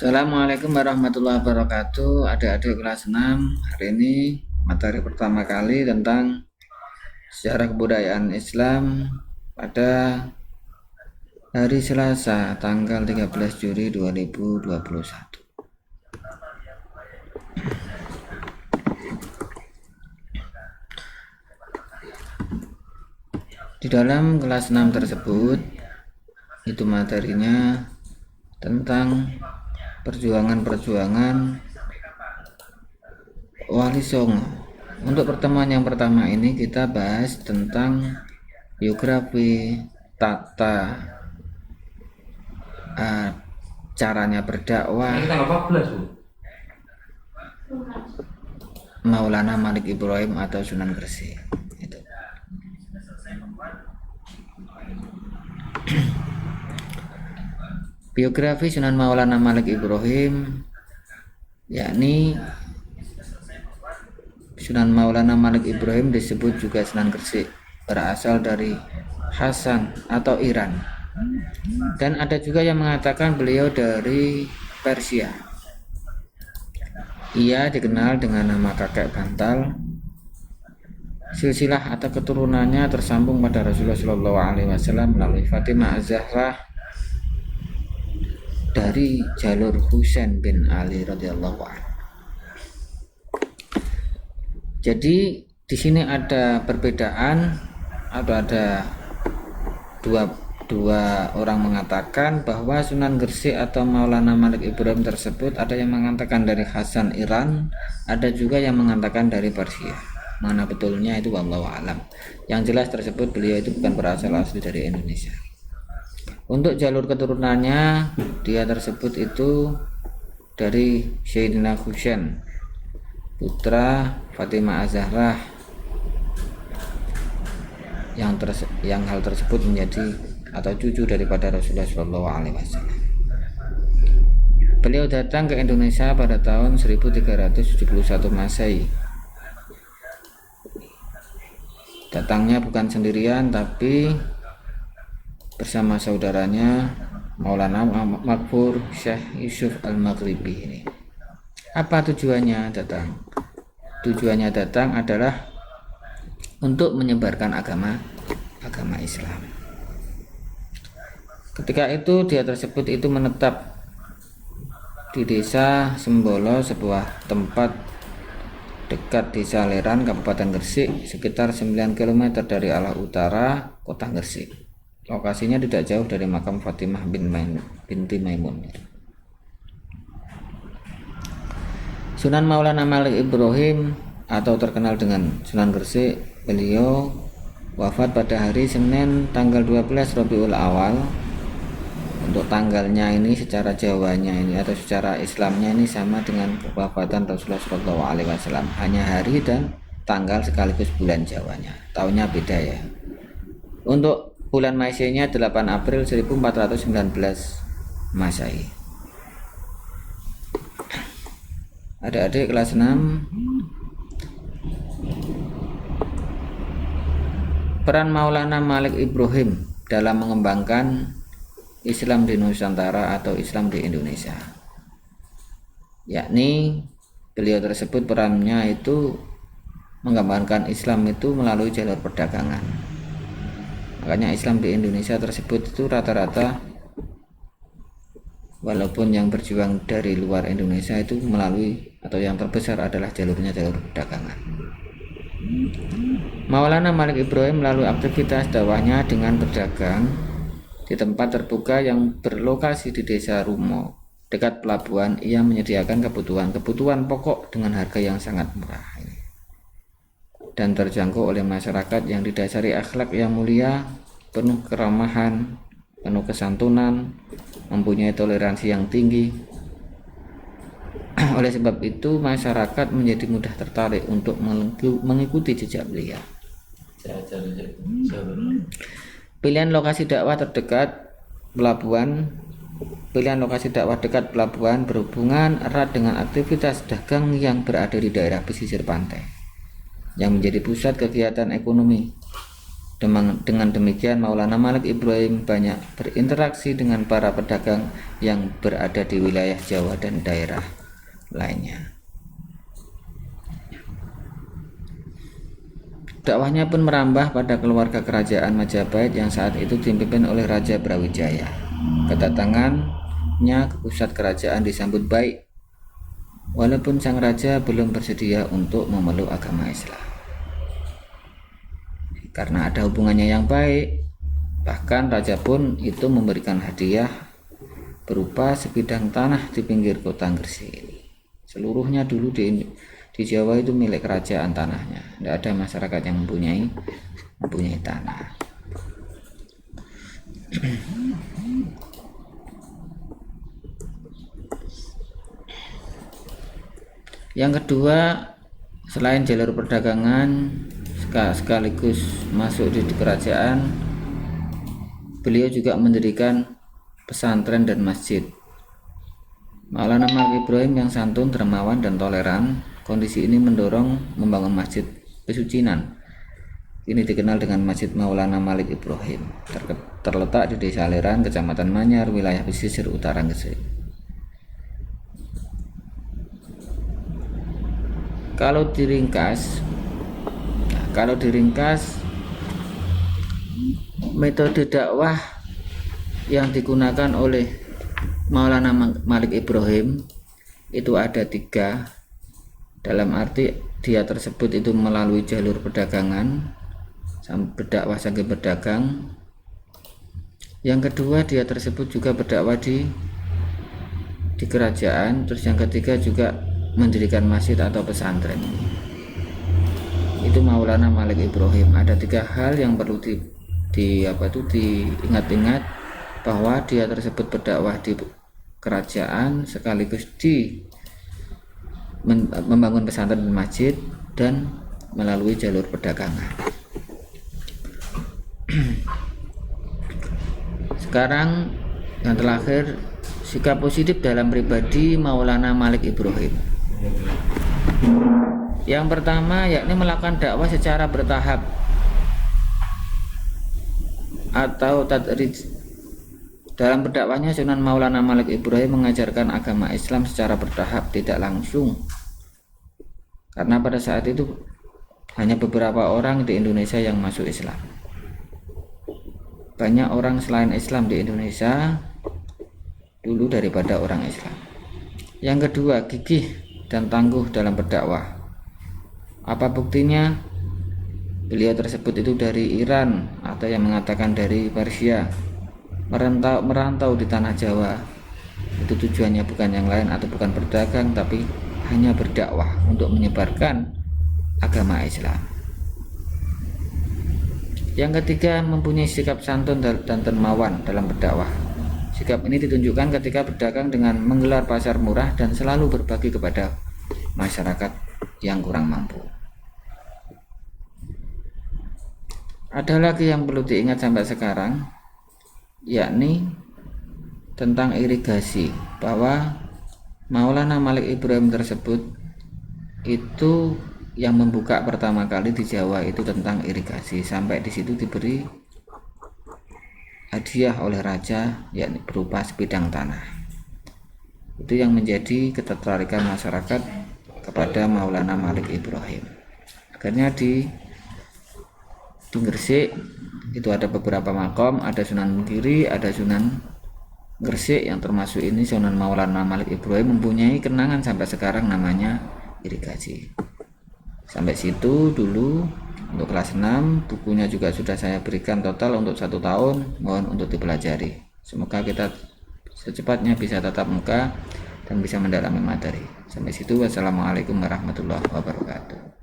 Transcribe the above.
Assalamualaikum warahmatullahi wabarakatuh. Adik-adik kelas 6, hari ini materi pertama kali tentang sejarah kebudayaan Islam pada hari Selasa tanggal 13 Juli 2021. Di dalam kelas 6 tersebut itu materinya tentang perjuangan Wali Songo. Untuk pertemuan yang pertama ini kita bahas tentang biografi, tata caranya berdakwah Maulana Malik Ibrahim atau Sunan Gresik. Biografi Sunan Maulana Malik Ibrahim, yakni Sunan Maulana Malik Ibrahim disebut juga Sunan Gresik, berasal dari Hasan atau Iran, dan ada juga yang mengatakan beliau dari Persia. Ia dikenal dengan nama kakek bantal. Silsilah atau keturunannya tersambung pada Rasulullah SAW melalui Fatimah Az-Zahra dari jalur Husain bin Ali radhiyallahu anhu. Jadi di sini ada perbedaan atau ada dua orang mengatakan bahwa Sunan Gresik atau Maulana Malik Ibrahim tersebut ada yang mengatakan dari Hasan Iran, ada juga yang mengatakan dari Persia. Mana betulnya itu wallahu alam. Yang jelas tersebut beliau itu bukan berasal asli dari Indonesia. Untuk jalur keturunannya dia tersebut itu dari Sayyidina Husain, putra Fatimah Az-Zahra, yang hal tersebut menjadi atau cucu daripada Rasulullah SAW. Beliau datang ke Indonesia pada tahun 1371 Masehi. Datangnya bukan sendirian tapi bersama saudaranya Maulana Makfur Syekh Yusuf Al-Maghribi ini. Apa tujuannya datang? Tujuannya datang adalah untuk menyebarkan agama Islam. Ketika itu dia tersebut itu menetap di desa Sembolo, sebuah tempat dekat desa Leran, Kabupaten Gresik, sekitar 9 km dari arah utara kota Gresik. Lokasinya tidak jauh dari makam Fatimah binti Maimun. Sunan Maulana Malik Ibrahim atau terkenal dengan Sunan Gresik, beliau wafat pada hari Senin tanggal 12 Rabiul Awal. Untuk tanggalnya ini secara Jawanya ini atau secara Islamnya ini sama dengan wafatan Rasulullah SAW, hanya hari dan tanggal sekaligus bulan Jawanya, tahunnya beda ya. Untuk bulan Masehinya 8 April 1419 Masehi. Adik-adik kelas 6, peran Maulana Malik Ibrahim dalam mengembangkan Islam di Nusantara atau Islam di Indonesia, yakni beliau tersebut perannya itu mengembangkan Islam itu melalui jalur perdagangan. Makanya Islam di Indonesia tersebut itu rata-rata, walaupun yang berjuang dari luar Indonesia itu melalui atau yang terbesar adalah jalurnya jalur perdagangan. Maulana Malik Ibrahim melalui aktivitas dakwahnya dengan berdagang di tempat terbuka yang berlokasi di desa Rumo dekat pelabuhan. Ia menyediakan kebutuhan pokok dengan harga yang sangat murah dan terjangkau oleh masyarakat yang didasari akhlak yang mulia, penuh keramahan, penuh kesantunan, mempunyai toleransi yang tinggi. Oleh sebab itu masyarakat menjadi mudah tertarik untuk mengikuti jejak beliau. Pilihan lokasi dakwah dekat pelabuhan berhubungan erat dengan aktivitas dagang yang berada di daerah pesisir pantai yang menjadi pusat kegiatan ekonomi. Dengan demikian Maulana Malik Ibrahim banyak berinteraksi dengan para pedagang yang berada di wilayah Jawa dan daerah lainnya. Dakwahnya pun merambah pada keluarga kerajaan Majapahit yang saat itu dipimpin oleh Raja Brawijaya. Kedatangannya ke pusat kerajaan disambut baik, walaupun sang raja belum bersedia untuk memeluk agama Islam. Karena ada hubungannya yang baik, bahkan raja pun itu memberikan hadiah berupa sebidang tanah di pinggir kota Gresik ini. Seluruhnya dulu di Jawa itu milik kerajaan tanahnya, tidak ada masyarakat yang mempunyai tanah. Yang kedua, selain jalur perdagangan sekaligus masuk di kerajaan, beliau juga mendirikan pesantren dan masjid. Maulana Malik Ibrahim yang santun, dermawan, dan toleran, kondisi ini mendorong membangun masjid pesucinan. Ini dikenal dengan Masjid Maulana Malik Ibrahim, terletak di Desa Leran, Kecamatan Manyar, wilayah pesisir utara Gresik. Kalau diringkas, metode dakwah yang digunakan oleh Maulana Malik Ibrahim itu ada 3, dalam arti dia tersebut itu melalui jalur perdagangan, berdakwah sambil berdagang. Yang kedua, dia tersebut juga berdakwah di kerajaan. Terus yang ketiga juga mendirikan masjid atau pesantren. Itu Maulana Malik Ibrahim. Ada 3 hal yang perlu diingat-ingat, bahwa dia tersebut berdakwah di kerajaan sekaligus membangun pesantren dan masjid, dan melalui jalur perdagangan. Sekarang yang terakhir, sikap positif dalam pribadi Maulana Malik Ibrahim. Yang pertama yakni melakukan dakwah secara bertahap atau tadrij. Dalam berdakwahnya, Sunan Maulana Malik Ibrahim mengajarkan agama Islam secara bertahap, tidak langsung. Karena pada saat itu hanya beberapa orang di Indonesia yang masuk Islam. Banyak orang selain Islam di Indonesia dulu daripada orang Islam. Yang kedua, gigih dan tangguh dalam berdakwah. Apa buktinya? Beliau tersebut itu dari Iran, atau yang mengatakan dari Persia, merantau di tanah Jawa. Itu tujuannya bukan yang lain atau bukan berdagang, tapi hanya berdakwah untuk menyebarkan agama Islam. Yang ketiga, mempunyai sikap santun dan dermawan dalam berdakwah. Sikap ini ditunjukkan ketika berdagang dengan menggelar pasar murah dan selalu berbagi kepada masyarakat yang kurang mampu. Ada lagi yang perlu diingat sampai sekarang, yakni tentang irigasi, bahwa Maulana Malik Ibrahim tersebut itu yang membuka pertama kali di Jawa itu tentang irigasi. Sampai di situ diberi hadiah oleh raja, yakni berupa sebidang tanah. Itu yang menjadi ketertarikan masyarakat kepada Maulana Malik Ibrahim. Akhirnya di Gresik itu ada beberapa makom, ada Sunan Kiri, ada Sunan Gresik, yang termasuk ini Sunan Maulana Malik Ibrahim mempunyai kenangan sampai sekarang namanya irigasi. Sampai situ dulu untuk kelas 6, bukunya juga sudah saya berikan total untuk 1 tahun, mohon untuk dipelajari. Semoga kita secepatnya bisa tatap muka dan bisa mendalami materi. Sampai situ, wassalamualaikum warahmatullahi wabarakatuh.